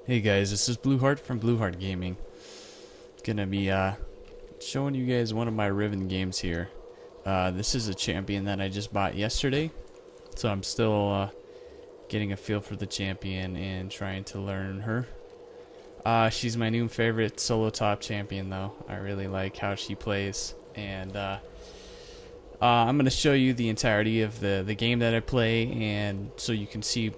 Hey guys, this is Blueheart from Blueheartgaming. Gonna be showing you guys one of my Riven games here. This is a champion that I just bought yesterday, so I'm still getting a feel for the champion and trying to learn her. She's my new favorite solo top champion though. I really like how she plays, and I'm gonna show you the entirety of the game that I play, and so you can see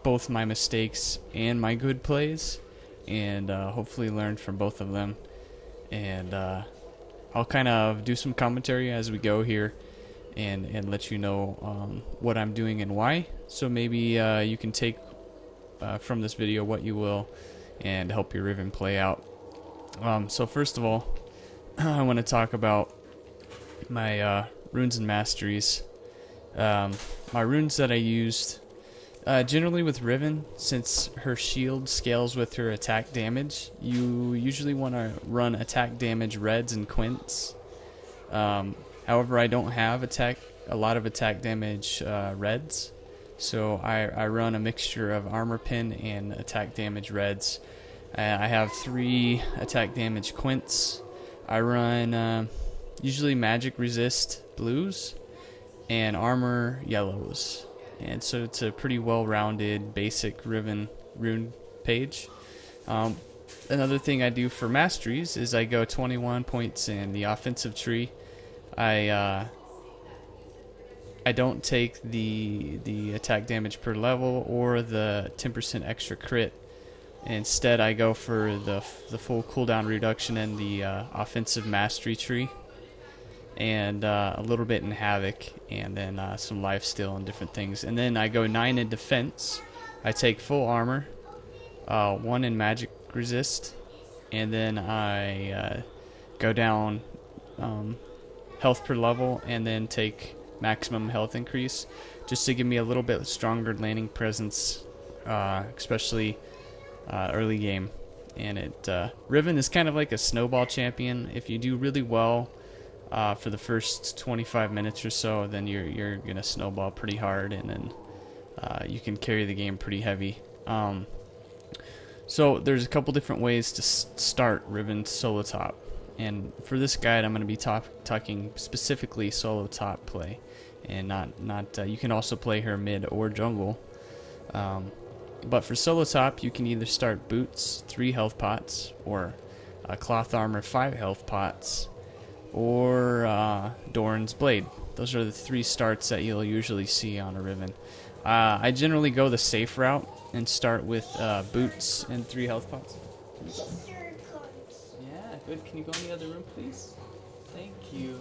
both my mistakes and my good plays, and hopefully learn from both of them. And I'll kind of do some commentary as we go here, and let you know what I'm doing and why. So maybe you can take from this video what you will and help your Riven play out. So first of all, I want to talk about my runes and masteries. My runes that I used generally with Riven, since her shield scales with her attack damage, you usually want to run attack damage reds and quints. However, I don't have a lot of attack damage reds, so I run a mixture of armor pin and attack damage reds. I have 3 attack damage quints. I run usually magic resist blues and armor yellows. And so it's a pretty well-rounded basic Riven rune page. Another thing I do for masteries is I go 21 points in the offensive tree. I don't take the attack damage per level or the 10% extra crit. Instead, I go for the full cooldown reduction in the offensive mastery tree, and a little bit in Havoc, and then some lifesteal and different things. And then I go 9 in defense. I take full armor, 1 in magic resist, and then I go down health per level, and then take maximum health increase, just to give me a little bit stronger landing presence, especially early game. And Riven is kind of like a snowball champion. If you do really well for the first 25 minutes or so, then you're gonna snowball pretty hard, and then you can carry the game pretty heavy. So there's a couple different ways to start Riven solo top, and for this guide I'm gonna be talking specifically solo top play, and not you can also play her mid or jungle. But for solo top, you can either start boots 3 health pots, or cloth armor 5 health pots, or Doran's Blade. Those are the 3 starts that you'll usually see on a Riven. I generally go the safe route and start with boots and 3 health pots. Yeah, good. Can you go in the other room, please? Thank you.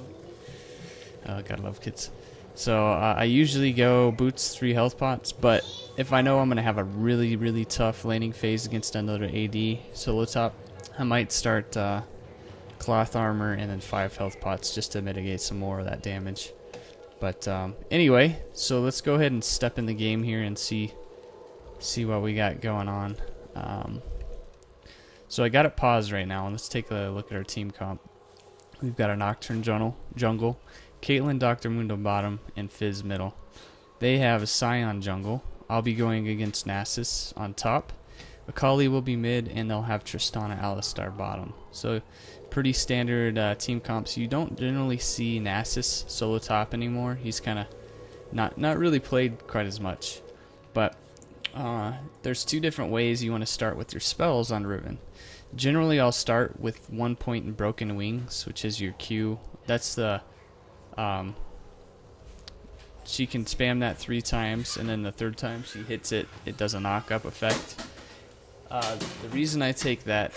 Oh, gotta love kids. So I usually go boots 3 health pots, but if I know I'm gonna have a really tough laning phase against another AD solo top, I might start cloth armor and then 5 health pots, just to mitigate some more of that damage. But anyway, so let's go ahead and step in the game here and see what we got going on. So I got it paused right now, and let's take a look at our team comp. We've got a Nocturne jungle, Caitlyn, Dr. Mundo bottom, and Fizz middle. They have a Scion jungle. I'll be going against Nasus on top. Akali will be mid, and they'll have Tristana Alistar bottom. So pretty standard team comps. You don't generally see Nasus solo top anymore. He's kind of not really played quite as much. But there's 2 different ways you want to start with your spells on Riven. Generally, I'll start with 1 point in Broken Wings, which is your Q. That's the she can spam that 3 times, and then the 3rd time she hits it, it does a knock-up effect. The reason I take that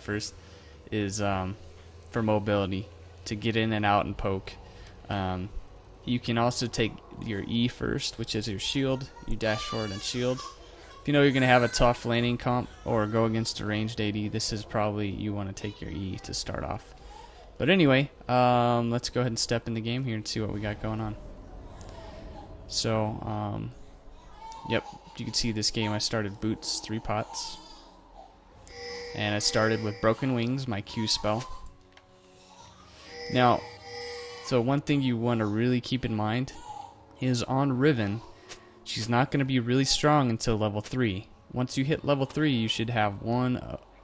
first is for mobility, to get in and out and poke. You can also take your E first, which is your shield. You dash forward and shield. If you know you're going to have a tough laning comp or go against a ranged AD, this is probably you want to take your E to start off. But anyway, let's go ahead and step in the game here and see what we got going on. So, yep, you can see this game I started boots 3 pots. And I started with Broken Wings, my Q spell. Now, so one thing you want to really keep in mind is on Riven, She's not going to be really strong until level 3. Once you hit level 3, you should have one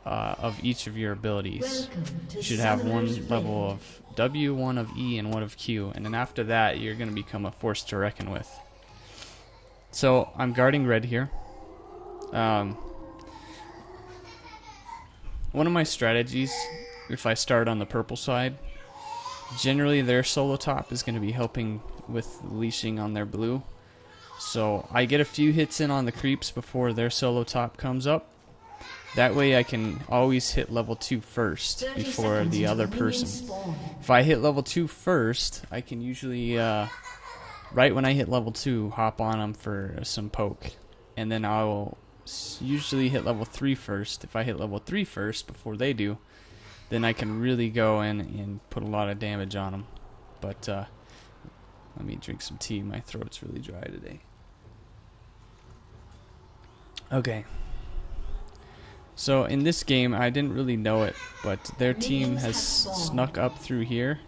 of each of your abilities. You should have one level of W, one of E, and one of Q. And then after that, you're going to become a force to reckon with. So, I'm guarding red here. One of my strategies, if I start on the purple side, generally their solo top is going to be helping with leashing on their blue. So I get a few hits in on the creeps before their solo top comes up. That way I can always hit level 2 first before the other person. If I hit level 2 first, I can usually, right when I hit level 2, hop on them for some poke. And then I will usually hit level 3 first. If I hit level 3 first before they do, then I can really go in and put a lot of damage on them. But let me drink some tea. My throat's really dry today. Okay. So in this game, I didn't really know it, but their team has snuck up through here,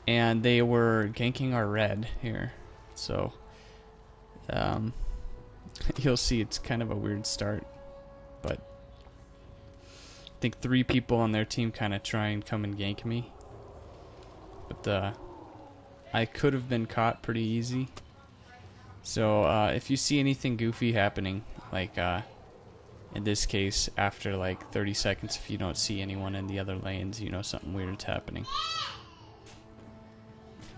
and they were ganking our red here. So you'll see it's kind of a weird start, but I think 3 people on their team kind of try and come and gank me, but I could have been caught pretty easy. So if you see anything goofy happening, like in this case, after like 30 seconds, if you don't see anyone in the other lanes, you know something weird's happening.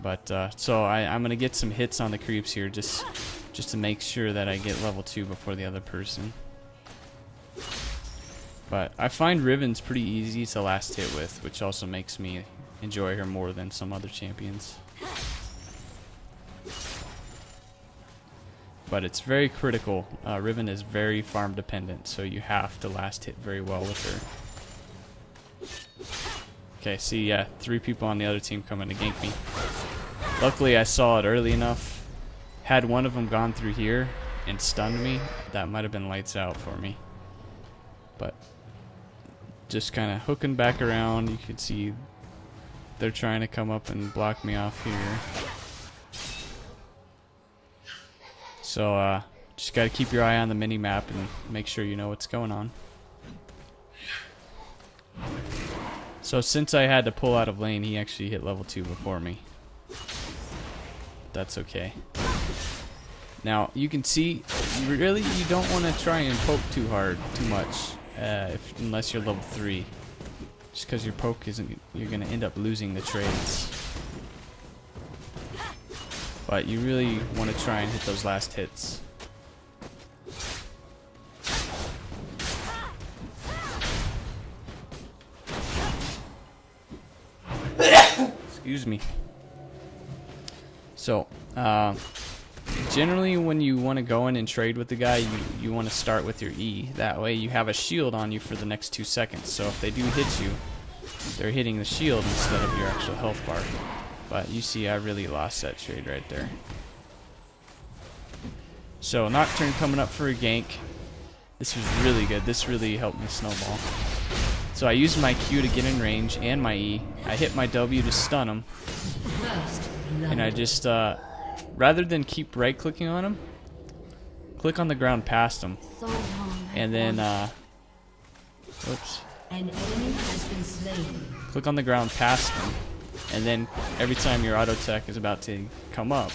But so I'm gonna get some hits on the creeps here, just to make sure that I get level 2 before the other person. But I find Riven's pretty easy to last hit with, which also makes me enjoy her more than some other champions. But it's very critical. Riven is very farm dependent, so you have to last hit very well with her. Okay, see, yeah, 3 people on the other team coming to gank me. Luckily, I saw it early enough. Had one of them gone through here and stunned me, that might have been lights out for me. But just kind of hooking back around, you can see they're trying to come up and block me off here. So just got to keep your eye on the mini map and make sure you know what's going on. So since I had to pull out of lane, he actually hit level 2 before me. That's okay. Now you can see, really you don't want to try and poke too hard, too much, unless you're level 3. Just because your poke isn't, you're going to end up losing the trades. But you really want to try and hit those last hits. Excuse me. So, generally when you want to go in and trade with the guy, you want to start with your E. That way you have a shield on you for the next 2 seconds. So if they do hit you, they're hitting the shield instead of your actual health bar. But you see I really lost that trade right there. So Nocturne coming up for a gank. This was really good. This really helped me snowball. So I used my Q to get in range and my E. I hit my W to stun him. And I just, rather than keep right clicking on him, click on the ground past him. And then, whoops. An enemy has been slain. Click on the ground past him. And then every time your auto attack is about to come up,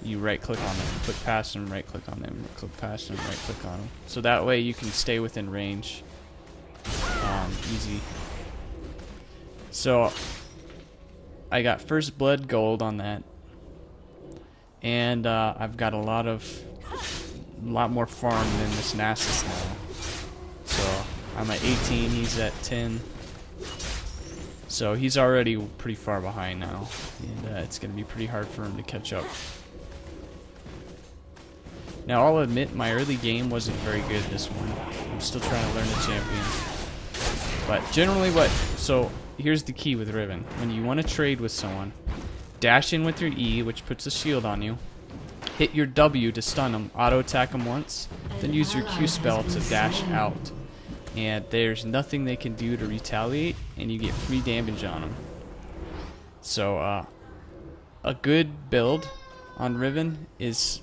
you right click on them, click past them, right click on them, click past them, right click on them. So that way you can stay within range. Easy. So I got first blood gold on that, and I've got a lot more farm than this Nasus now. So I'm at 18, he's at 10. So he's already pretty far behind now, and it's going to be pretty hard for him to catch up. Now I'll admit my early game wasn't very good this one. I'm still trying to learn the champion. But generally so here's the key with Riven. When you want to trade with someone, dash in with your E, which puts a shield on you. Hit your W to stun them, auto attack them once, then use your Q spell to dash out. And there's nothing they can do to retaliate, and you get free damage on them. So a good build on Riven is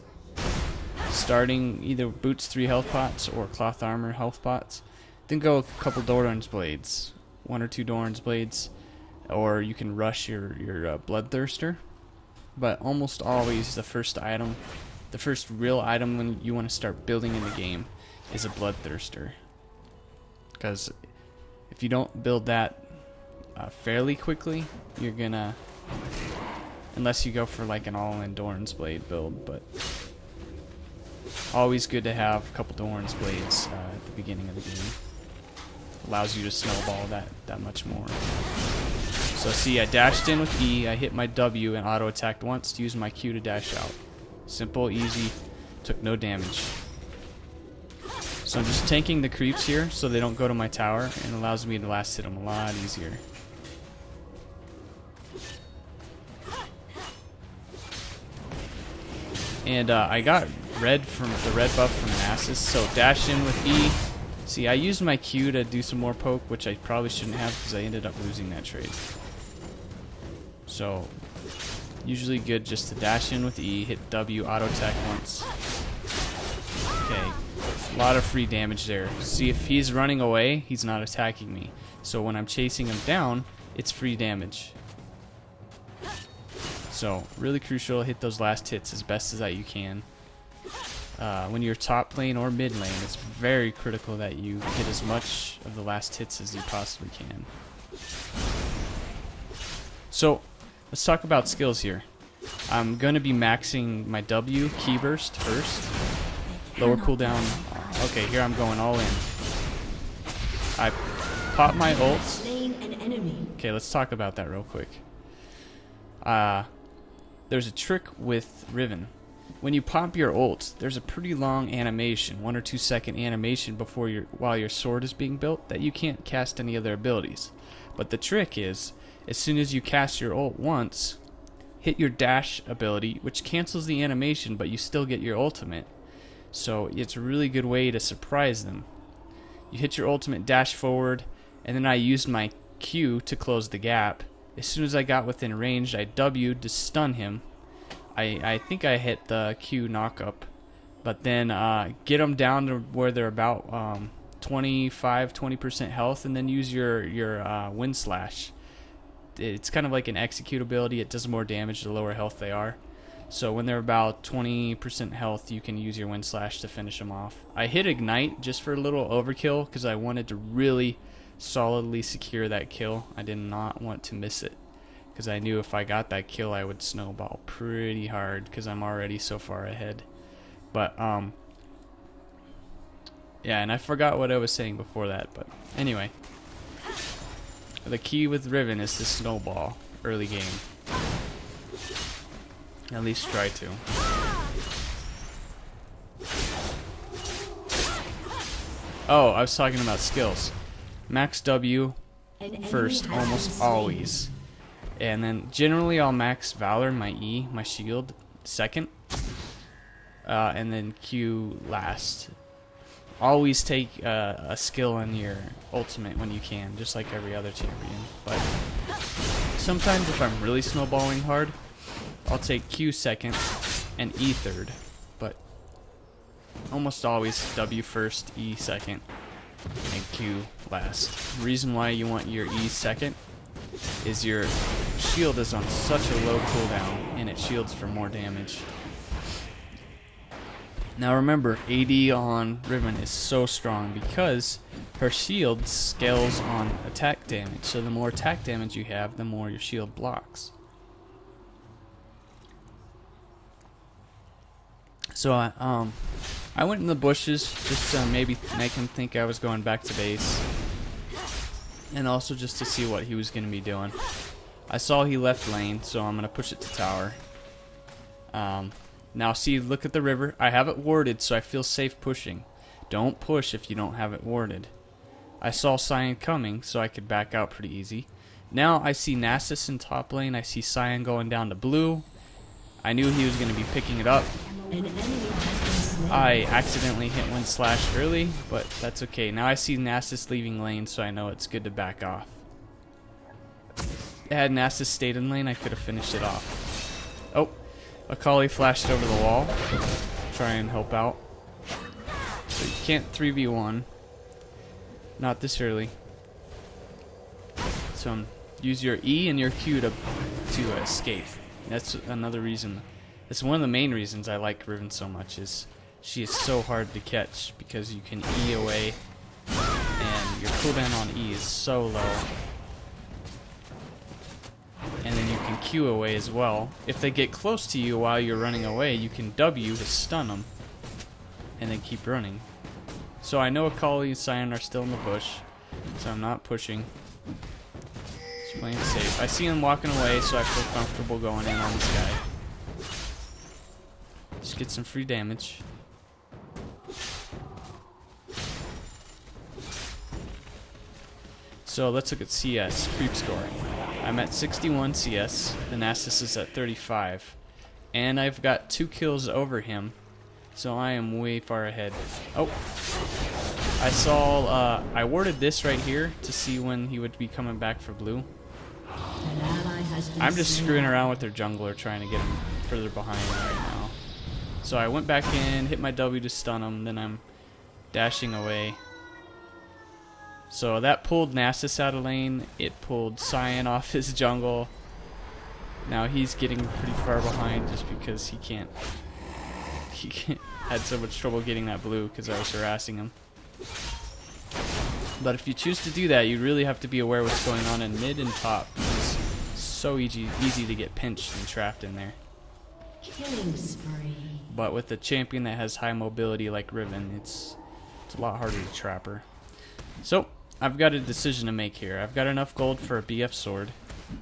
starting either boots 3 health pots or cloth armor health pots. Then go a couple Doran's blades, 1 or 2 Doran's blades, or you can rush your Bloodthirster. But almost always the first item, the first real item when you want to start building in the game is a Bloodthirster. Because if you don't build that fairly quickly, you're gonna, unless you go for like an all-in Doran's blade build, but always good to have a couple Doran's blades at the beginning of the game. Allows you to snowball that much more. So see, I dashed in with E, I hit my W and auto attacked once to use my Q to dash out. Simple, easy, took no damage. So I'm just tanking the creeps here so they don't go to my tower, and allows me to last hit them a lot easier. And I got red from the red buff from Nasus, so dash in with E. See, I used my Q to do some more poke, which I probably shouldn't have because I ended up losing that trade. So, usually good just to dash in with E, hit W, auto attack once. Okay, a lot of free damage there. See, if he's running away, he's not attacking me. So when I'm chasing him down, it's free damage. So, really crucial, hit those last hits as best as that you can. When you're top lane or mid lane, it's very critical that you hit as much of the last hits as you possibly can. So, let's talk about skills here. I'm going to be maxing my W key burst first. Lower cooldown. Okay, here I'm going all in. I pop my ult. Okay, let's talk about that real quick. There's a trick with Riven. When you pop your ult, there's a pretty long animation, 1 or 2 second animation before while your sword is being built that you can't cast any other abilities. But the trick is, as soon as you cast your ult once, hit your dash ability, which cancels the animation, but you still get your ultimate. So it's a really good way to surprise them. You hit your ultimate, dash forward, and then I used my Q to close the gap. As soon as I got within range, I W'd to stun him. I think I hit the Q knockup, but then get them down to where they're about 20% health, and then use your wind slash. It's kind of like an execute ability. It does more damage the lower health they are. So when they're about 20% health, you can use your wind slash to finish them off. I hit ignite just for a little overkill because I wanted to really solidly secure that kill. I did not want to miss it, because I knew if I got that kill I would snowball pretty hard because I'm already so far ahead. But yeah, and I forgot what I was saying before that, but anyway, the key with Riven is to snowball early game. At least try to. Oh, I was talking about skills. Max W first almost always. And then generally I'll max Valor, my E, my shield, second. And then Q last. Always take a skill on your ultimate when you can, just like every other champion. But sometimes if I'm really snowballing hard, I'll take Q second and E third. But almost always W first, E second, and Q last. The reason why you want your E second is your shield is on such a low cooldown and it shields for more damage. Now remember, AD on Riven is so strong because her shield scales on attack damage. So the more attack damage you have, the more your shield blocks. So I went in the bushes just to maybe make him think I was going back to base, and also just to see what he was going to be doing. I saw he left lane, so I'm going to push it to tower. Now see, look at the river. I have it warded, so I feel safe pushing. Don't push if you don't have it warded. I saw Cyan coming, so I could back out pretty easy. Now I see Nasus in top lane. I see Cyan going down to blue. I knew he was going to be picking it up. I accidentally hit Wind Slash early, but that's okay. Now I see Nasus leaving lane, so I know it's good to back off. Had Nasus stayed in lane, I could have finished it off. Oh, Akali flashed over the wall. try and help out. So you can't 3v1. Not this early. So use your E and your Q to escape. That's another reason. That's one of the main reasons I like Riven so much, is she is so hard to catch because you can E away and your cooldown on E is so low. And then you can Q away as well. If they get close to you while you're running away, you can W to stun them and then keep running. So I know Akali and Sion are still in the bush, so I'm not pushing. Just playing safe. I see him walking away, so I feel comfortable going in on this guy. Just get some free damage. So let's look at CS, creep score. I'm at 61 CS, the Nasus is at 35. And I've got 2 kills over him, so I am way far ahead. Oh, I saw, I warded this right here to see when he would be coming back for blue. I'm just screwing around with their jungler trying to get him further behind right now. So I went back in, hit my W to stun him, then I'm dashing away. So that pulled Nasus out of lane, it pulled Sion off his jungle. Now he's getting pretty far behind just because he had so much trouble getting that blue because I was harassing him. But if you choose to do that, you really have to be aware what's going on in mid and top. It's so easy to get pinched and trapped in there. Killing spree. But with a champion that has high mobility like Riven, it's a lot harder to trap her. So I've got a decision to make here. I've got enough gold for a BF sword.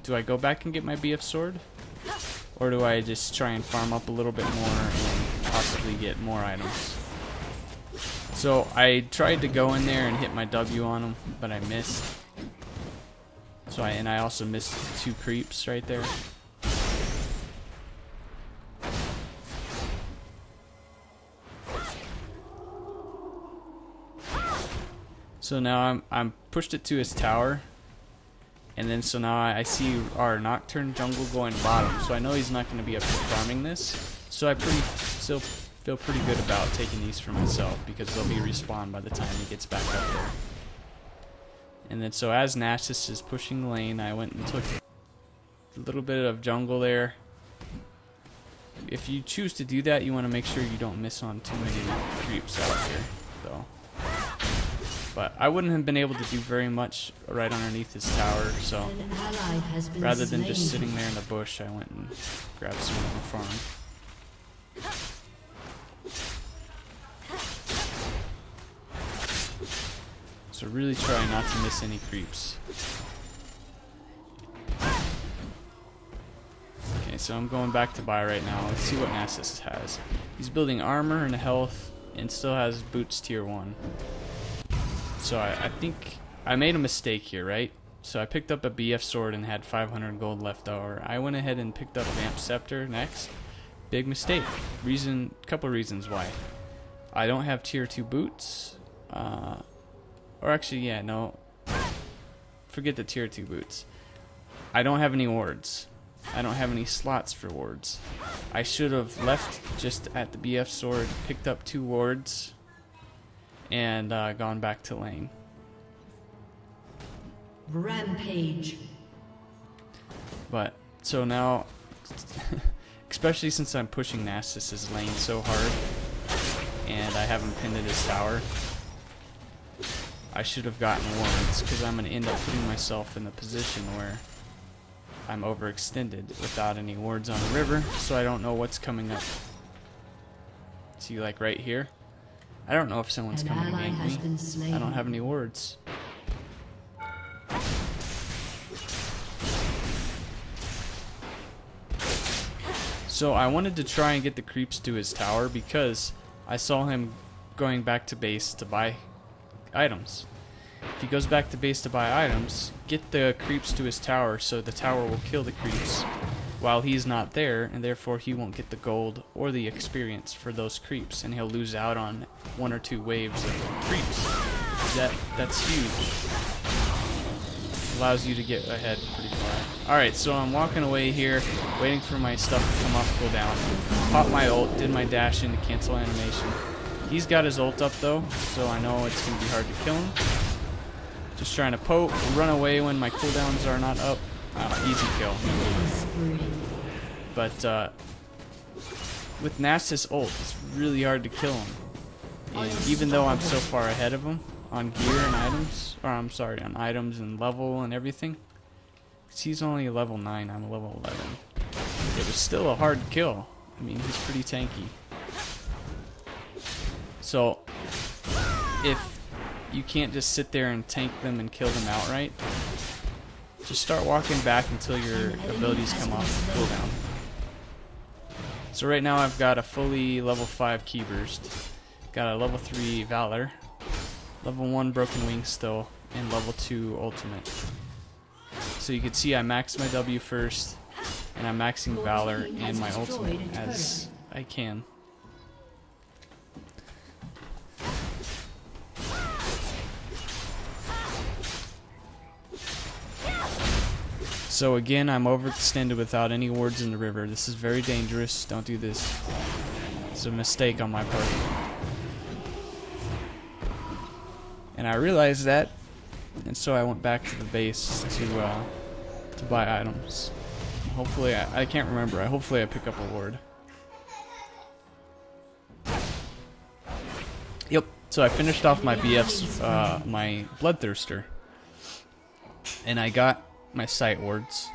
Do I go back and get my BF sword? Or do I just try and farm up a little bit more and possibly get more items? So I tried to go in there and hit my W on him, but I missed. So I also missed 2 creeps right there. So now I'm pushed it to his tower, and then so now I see our Nocturne jungle going bottom. So I know he's not going to be up here farming this. So I still feel pretty good about taking these for myself because they'll be respawned by the time he gets back up there. And then so as Nasus is pushing the lane, I went and took a little bit of jungle there. If you choose to do that, you want to make sure you don't miss on too many creeps out here, though. But I wouldn't have been able to do very much right underneath his tower, so rather than just sitting there in the bush, I went and grabbed some on the farm. So really try not to miss any creeps. Okay, so I'm going back to buy right now. Let's see what Nasus has. He's building armor and health and still has boots tier 1. So I think I made a mistake here, right? So I picked up a BF sword and had 500 gold left over. I went ahead and picked up Vamp Scepter next. Big mistake. Couple reasons why. I don't have tier 2 boots. Or actually, yeah, no. Forget the tier 2 boots. I don't have any wards. I don't have any slots for wards. I should have left just at the BF sword, picked up 2 wards, and gone back to lane. Rampage. But so now, especially since I'm pushing Nasus's lane so hard, and I haven't pinned at his tower, I should have gotten wards because I'm going to end up putting myself in the position where I'm overextended without any wards on the river, so I don't know what's coming up. See, like right here, I don't know if someone's coming to gank me. I don't have any wards. So I wanted to try and get the creeps to his tower because I saw him going back to base to buy items. If he goes back to base to buy items, get the creeps to his tower so the tower will kill the creeps while he's not there, and therefore he won't get the gold or the experience for those creeps, and he'll lose out on 1 or 2 waves of creeps. That's huge. Allows you to get ahead pretty far. Alright, so I'm walking away here, waiting for my stuff to come off cooldown. Popped my ult, did my dash in to cancel animation. He's got his ult up though, so I know it's going to be hard to kill him. Just trying to poke, run away when my cooldowns are not up. Easy kill. But with Nasus ult, it's really hard to kill him. And even though I'm so far ahead of him on gear and items, or I'm sorry, on items and level and everything, 'cause he's only level 9, I'm level 11. It was still a hard kill. I mean, he's pretty tanky. So, if you can't just sit there and tank them and kill them outright, just start walking back until your abilities come off cooldown. So right now I've got a fully level 5 key burst, got a level 3 Valor, level 1 Broken Wing still, and level 2 Ultimate. So you can see I maxed my W first, and I'm maxing Valor and my Ultimate as I can. So again, I'm overextended without any wards in the river. This is very dangerous. Don't do this. It's a mistake on my part. And I realized that, and so I went back to the base to buy items. Hopefully, I can't remember. Hopefully I pick up a ward. Yep. So I finished off my BF's, my Bloodthirster, and I got my sight wards.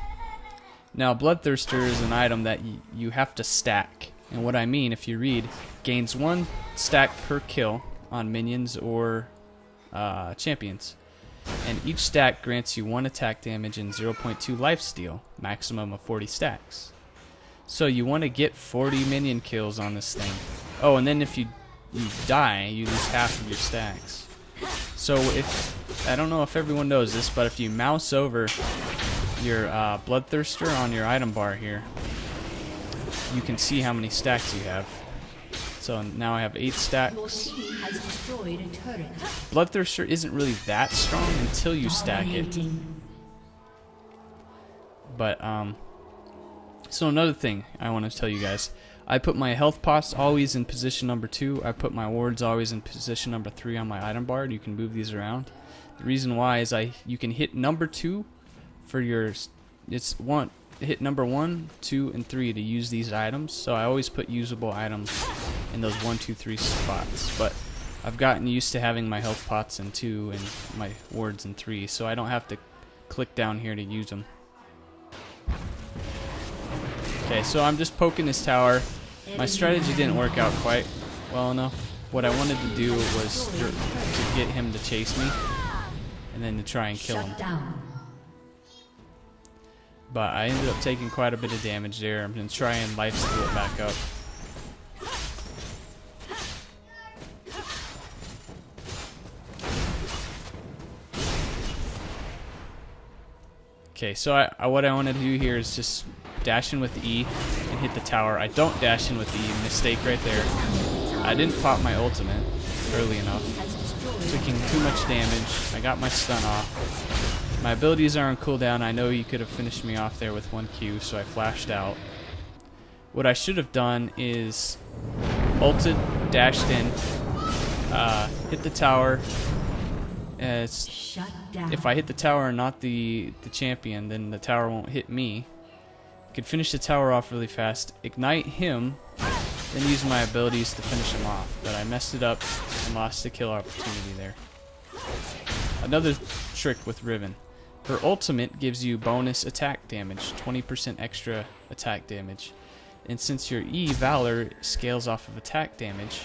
Now Bloodthirster is an item that you have to stack, and what I mean, if you read, gains 1 stack per kill on minions or champions, and each stack grants you 1 attack damage and 0.2 lifesteal, maximum of 40 stacks. So you want to get 40 minion kills on this thing. Oh, and then if you die, you lose half of your stacks. So if, I don't know if everyone knows this, but if you mouse over your Bloodthirster on your item bar here, you can see how many stacks you have. So now I have 8 stacks. Bloodthirster isn't really that strong until you stack it. But so another thing I want to tell you guys, I put my health pots always in position number 2. I put my wards always in position number 3 on my item bar. You can move these around. The reason why is you can hit number 2 for your, hit number 1, 2, and 3 to use these items. So I always put usable items in those 1, 2, 3 spots. But I've gotten used to having my health pots in 2 and my wards in 3, so I don't have to click down here to use them. Okay, so I'm just poking this tower. My strategy didn't work out quite well enough. What I wanted to do was to get him to chase me, and then to try and kill him. But I ended up taking quite a bit of damage there. I'm going to try and lifesteal it back up. Okay, so what I want to do here is just dash in with E and hit the tower. I don't dash in with E, mistake right there. I didn't pop my ultimate early enough. Taking too much damage. I got my stun off. My abilities are on cooldown. I know you could have finished me off there with 1 Q, so I flashed out. What I should have done is ulted, dashed in, hit the tower. If I hit the tower and not the champion, then the tower won't hit me. Could finish the tower off really fast, ignite him, then use my abilities to finish him off. But I messed it up and lost the kill opportunity there. Another trick with Riven. Her ultimate gives you bonus attack damage, 20% extra attack damage. And since your E, Valor, scales off of attack damage,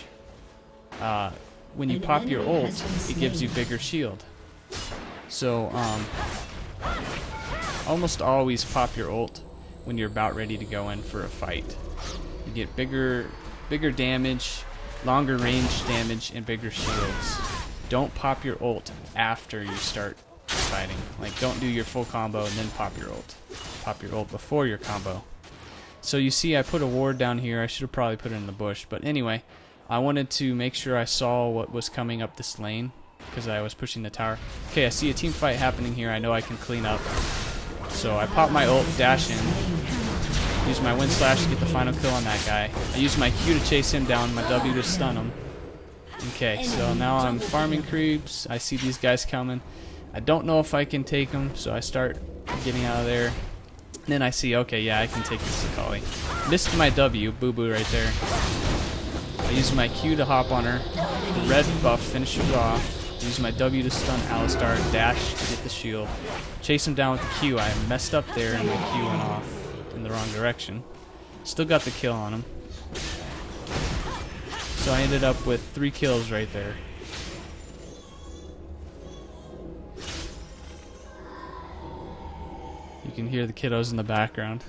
when you pop your ult, it gives you bigger shield. So, almost always pop your ult when you're about ready to go in for a fight. You get bigger damage, longer range damage, and bigger shields. Don't pop your ult after you start fighting. Like, don't do your full combo and then pop your ult. Pop your ult before your combo. So you see I put a ward down here. I should have probably put it in the bush. But anyway, I wanted to make sure I saw what was coming up this lane. because I was pushing the tower. Okay, I see a team fight happening here. I know I can clean up. So I pop my ult, dash in, use my wind slash to get the final kill on that guy. I use my Q to chase him down, my W to stun him. Okay, so now I'm farming creeps. I see these guys coming. I don't know if I can take them, so I start getting out of there. Then I see, okay, yeah, I can take this Akali. Missed my W, boo-boo right there. I use my Q to hop on her. Red buff, finish her off. Use my W to stun Alistar, dash to get the shield. Chase him down with the Q. I messed up there and my Q went off in the wrong direction. Still got the kill on him. So I ended up with 3 kills right there. You can hear the kiddos in the background.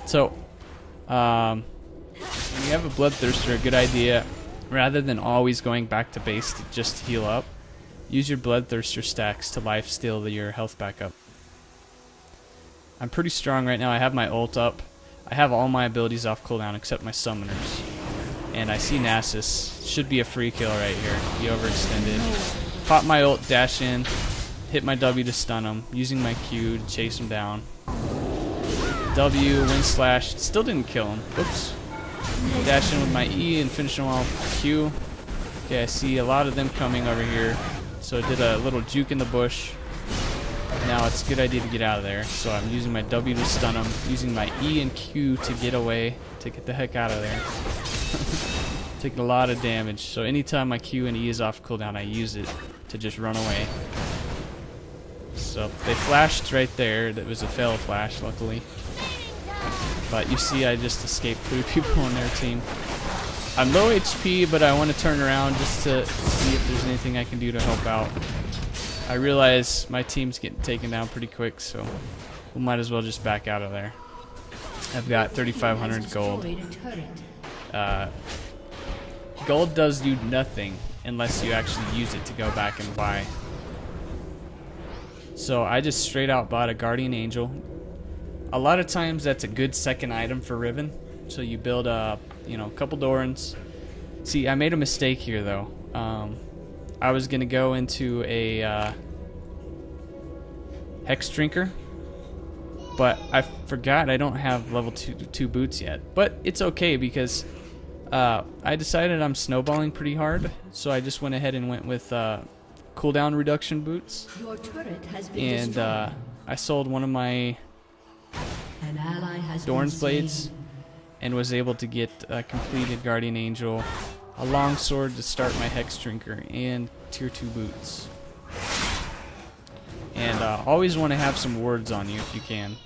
So, when you have a Bloodthirster, a good idea, rather than always going back to base to just heal up, use your Bloodthirster stacks to lifesteal your health back up. I'm pretty strong right now. I have my ult up. I have all my abilities off cooldown except my summoners. And I see Nasus. Should be a free kill right here. He overextended. Pop my ult, dash in, hit my W to stun him, using my Q to chase him down. W, wind slash, still didn't kill him. Oops. Dash in with my E and finish him off with Q. Okay, I see a lot of them coming over here. So I did a little juke in the bush. Now it's a good idea to get out of there. So I'm using my W to stun him, using my E and Q to get away, to get the heck out of there. Taking a lot of damage. So anytime my Q and E is off cooldown, I use it to just run away. So they flashed right there. That was a fail flash, luckily. But you see I just escaped 3 people on their team. I'm low HP, but I want to turn around just to see if there's anything I can do to help out. I realize my team's getting taken down pretty quick, so we might as well just back out of there. I've got 3,500 gold. Gold does do nothing unless you actually use it to go back and buy. So I just straight out bought a Guardian Angel. A lot of times that's a good second item for Riven. So you build a, a couple Dorans. See, I made a mistake here though. I was gonna go into a Hex Drinker, but I forgot I don't have level 2 boots yet. But it's okay because I decided I'm snowballing pretty hard, so I just went ahead and went with cooldown reduction boots. Your turret has been And I sold one of my Dorn's blades and was able to get a completed Guardian Angel, a longsword to start my Hex Drinker, and tier 2 boots. And always want to have some wards on you if you can,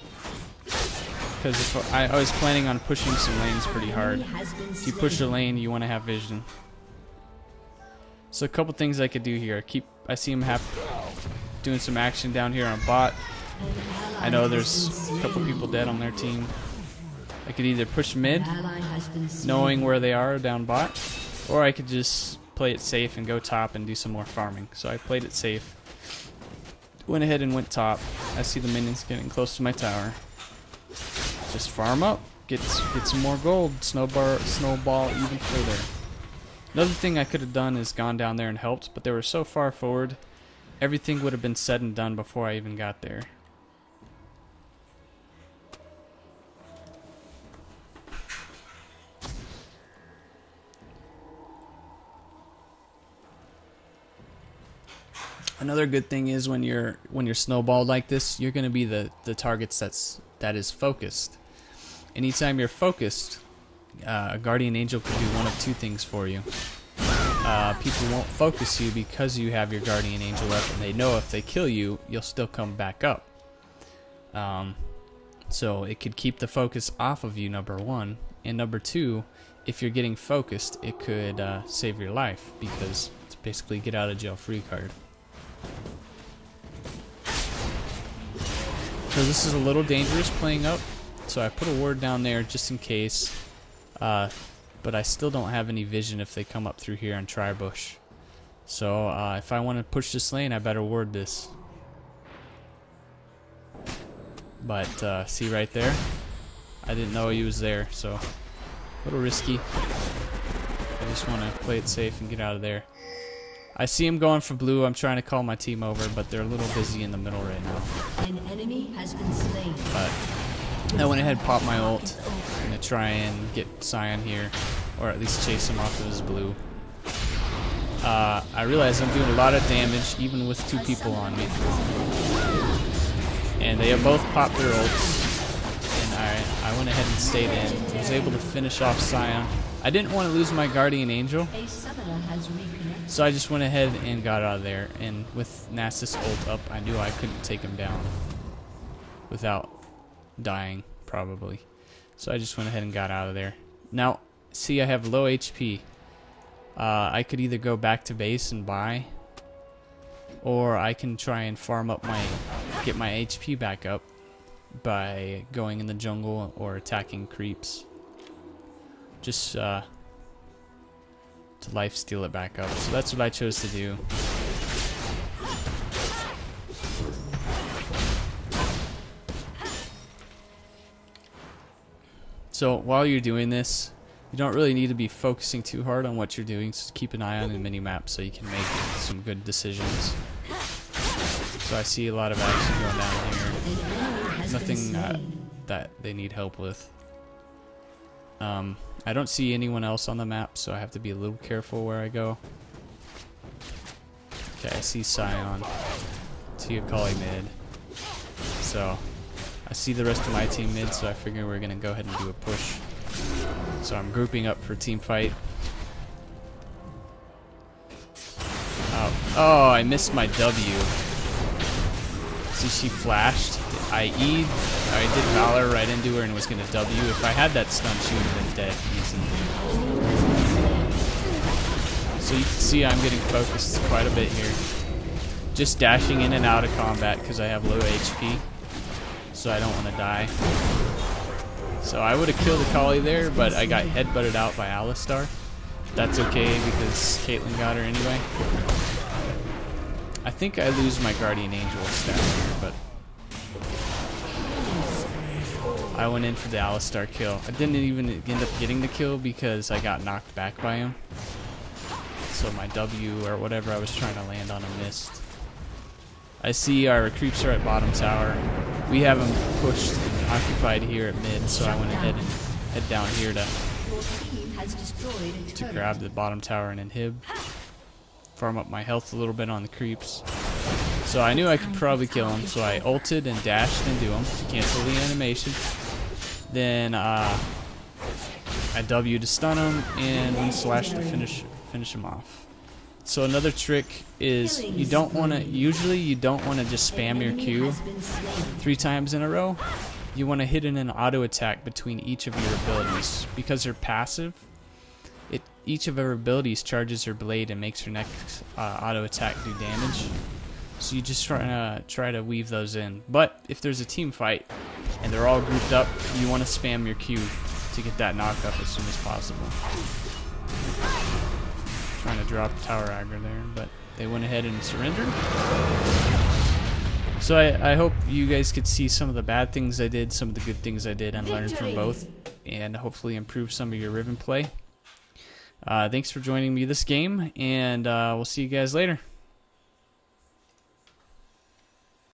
because I was planning on pushing some lanes pretty hard. If you push a lane, you want to have vision. So a couple things I could do here. I see him doing some action down here on bot. I know there's a couple people dead on their team. I could either push mid, knowing where they are down bot, or I could just play it safe and go top and do some more farming. So I played it safe. Went ahead and went top. I see the minions getting close to my tower. Just farm up, get some more gold, snowball even further. Another thing I could have done is gone down there and helped, but they were so far forward, everything would have been said and done before I even got there. Another good thing is when you're snowballed like this, you're going to be the targets that is focused. Anytime you're focused, a Guardian Angel can do one of 2 things for you. People won't focus you because you have your Guardian Angel up, and they know if they kill you, you'll still come back up. So it could keep the focus off of you, number 1. And number 2, if you're getting focused, it could save your life, because it's basically get out of jail free card. So this is a little dangerous playing up, so I put a ward down there just in case, but I still don't have any vision if they come up through here and try bush. So if I want to push this lane, I better ward this. But see right there, I didn't know he was there, so a little risky. I just want to play it safe and get out of there. I see him going for blue. I'm trying to call my team over, but they're a little busy in the middle right now. An enemy has been slain. But I went ahead and popped my ult. I'm going to try and get Sion here, or at least chase him off of his blue. I realize I'm doing a lot of damage, even with 2 people on me. And they have both popped their ults. And I went ahead and stayed in. I was able to finish off Sion. I didn't want to lose my Guardian Angel, so I just went ahead and got out of there. And with Nasus ult up, I knew I couldn't take him down without dying, probably. So I just went ahead and got out of there. Now, see, I have low HP. I could either go back to base and buy, or I can try and farm up get my HP back up by going in the jungle or attacking creeps. Just to lifesteal it back up. So that's what I chose to do. So while you're doing this, you don't really need to be focusing too hard on what you're doing. Just keep an eye on the mini-map so you can make some good decisions. So I see a lot of action going down here. Nothing that they need help with. I don't see anyone else on the map, so I have to be a little careful where I go. Okay, I see Sion. See a Kali mid. So I see the rest of my team mid, so I figure we're gonna go ahead and do a push. So I'm grouping up for team fight. Oh, I missed my W. See, she flashed. I did Valor right into her and was gonna W. If I had that stun, she would have been dead easy. So you can see I'm getting focused quite a bit here. Just dashing in and out of combat because I have low HP. So I don't want to die. So I would have killed a Kali there, but I got headbutted out by Alistar. That's okay because Caitlyn got her anyway. I think I lose my Guardian Angel stat here, but I went in for the Alistar kill. I didn't even end up getting the kill because I got knocked back by him. So my W or whatever I was trying to land on a missed. I see our creeps are at bottom tower. We have them pushed and occupied here at mid, so I went ahead and head down here to grab the bottom tower and inhib. Farm up my health a little bit on the creeps. So I knew I could probably kill him, so I ulted and dashed into him to cancel the animation. Then I W to stun him and one slash to finish him off. So another trick is you don't want to just spam your Q 3 times in a row. You want to hit in an auto attack between each of your abilities because they're passive. Each of her abilities charges her blade and makes her next auto attack do damage. So you just try to weave those in. But if there's a team fight and they're all grouped up, you want to spam your Q to get that knock up as soon as possible. Trying to drop tower aggro there, but they went ahead and surrendered. So I hope you guys could see some of the bad things I did, some of the good things I did, and learn from both, and hopefully improve some of your Riven play. Thanks for joining me this game, and we'll see you guys later.